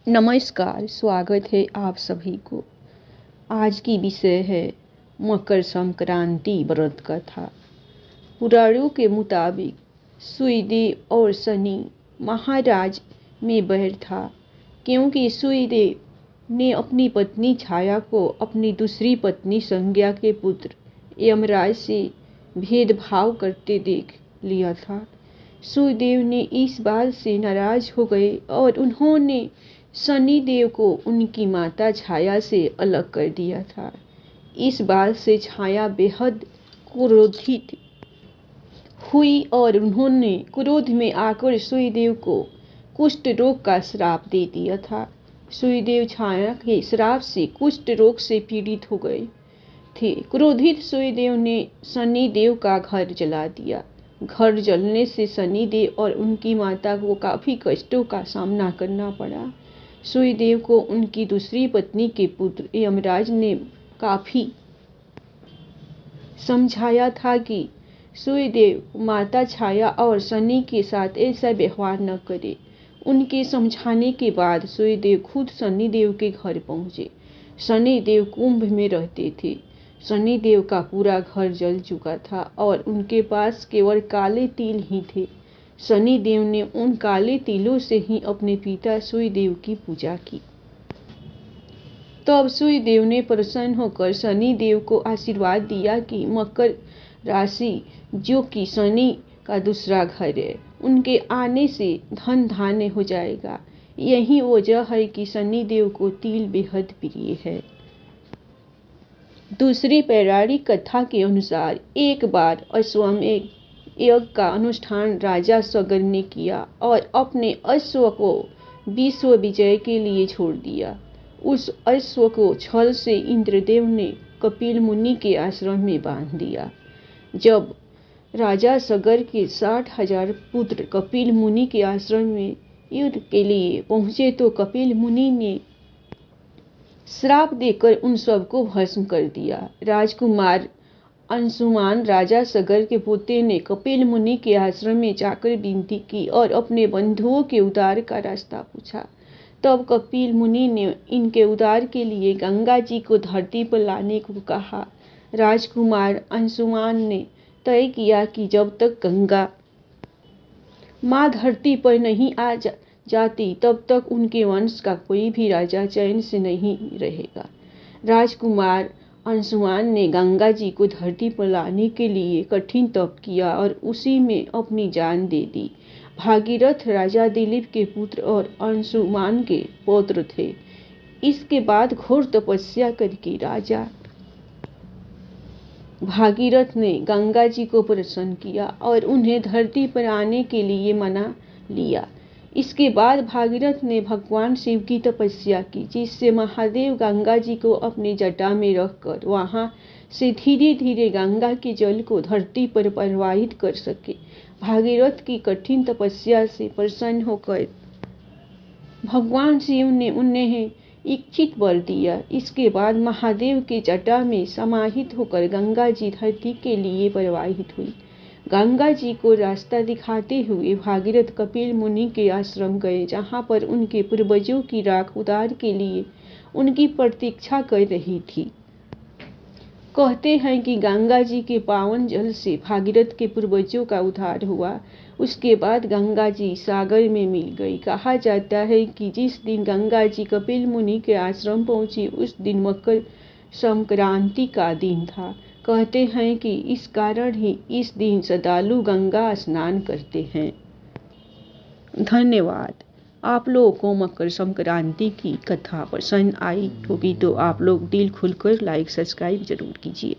नमस्कार, स्वागत है आप सभी को। आज की विषय है मकर संक्रांति व्रत कथा। पुराणों के मुताबिक सूर्यदेव और शनि महाराज में बैर था, क्योंकि सूर्यदेव ने अपनी पत्नी छाया को अपनी दूसरी पत्नी संज्ञा के पुत्र यमराज से भेदभाव करते देख लिया था। सूर्यदेव ने इस बात से नाराज हो गए और उन्होंने शनिदेव को उनकी माता छाया से अलग कर दिया था। इस बात से छाया बेहद क्रोधित हुई और उन्होंने क्रोध में आकर सूर्यदेव को कुष्ठ रोग का श्राप दे दिया था। सूर्यदेव छाया के श्राप से कुष्ठ रोग से पीड़ित हो गए थे। क्रोधित सूर्यदेव ने शनिदेव का घर जला दिया। घर जलने से शनिदेव और उनकी माता को काफी कष्टों का सामना करना पड़ा। सूर्यदेव को उनकी दूसरी पत्नी के पुत्र यमराज ने काफी समझाया था कि सूर्यदेव माता छाया और शनि के साथ ऐसा व्यवहार न करे। उनके समझाने के बाद सूर्यदेव खुद शनिदेव के घर पहुंचे। शनिदेव कुंभ में रहते थे। शनिदेव का पूरा घर जल चुका था और उनके पास केवल काले तिल ही थे। शनिदेव ने उन काले तिलों से ही अपने पिता सूर्यदेव की पूजा की। तब सूर्यदेव ने प्रसन्न होकर शनिदेव को आशीर्वाद दिया कि मकर राशि, जो कि शनि का दूसरा घर है, उनके आने से धन धान्य हो जाएगा। यही वजह है कि शनिदेव को तिल बेहद प्रिय है। दूसरी पौराणिक कथा के अनुसार एक बार अश्वमेध यज्ञ का अनुष्ठान राजा सगर ने किया और अपने अश्व को विश्व विजय के लिए छोड़ दिया। उस अश्व को छल से इंद्रदेव ने कपिल मुनि के आश्रम में बांध दिया। जब राजा सगर के 60,000 पुत्र कपिल मुनि के आश्रम में युद्ध के लिए पहुंचे तो कपिल मुनि ने श्राप देकर उन सबको भस्म कर दिया। राजकुमार अंशुमान राजा सगर के पोते ने कपिल मुनि के आश्रम में जाकर विनती की और अपने बंधुओं के उद्धार का रास्ता पूछा। तब कपिल मुनि ने इनके उद्धार के लिए गंगा जी को धरती पर लाने को कहा। राजकुमार अंशुमान ने तय किया कि जब तक गंगा माँ धरती पर नहीं आ जाती तब तक उनके वंश का कोई भी राजा चैन से नहीं रहेगा। राजकुमार अंशुमान ने गंगा जी को धरती पर लाने के लिए कठिन तप किया और उसी में अपनी जान दे दी। भागीरथ राजा दिलीप के पुत्र और अंशुमान के पौत्र थे। इसके बाद घोर तपस्या करके राजा भागीरथ ने गंगा जी को प्रसन्न किया और उन्हें धरती पर आने के लिए मना लिया। इसके बाद भागीरथ ने भगवान शिव की तपस्या की, जिससे महादेव गंगा जी को अपनी जटा में रखकर वहां से धीरे धीरे गंगा के जल को धरती पर प्रवाहित कर सके। भागीरथ की कठिन तपस्या से प्रसन्न होकर भगवान शिव ने उन्हें इच्छित वर दिया। इसके बाद महादेव के जटा में समाहित होकर गंगा जी धरती के लिए प्रवाहित हुई। गंगा जी को रास्ता दिखाते हुए भागीरथ कपिल मुनि के आश्रम गए, जहां पर उनके पूर्वजों की राख उद्धार के लिए उनकी प्रतीक्षा कर रही थी। कहते हैं कि गंगा जी के पावन जल से भागीरथ के पूर्वजों का उद्धार हुआ। उसके बाद गंगा जी सागर में मिल गई। कहा जाता है कि जिस दिन गंगा जी कपिल मुनि के आश्रम पहुंची उस दिन मकर संक्रांति का दिन था। कहते हैं कि इस कारण ही इस दिन श्रद्धालु गंगा स्नान करते हैं। धन्यवाद। आप लोगों को मकर संक्रांति की कथा पसंद आई होगी तो आप लोग दिल खुलकर लाइक सब्सक्राइब जरूर कीजिए।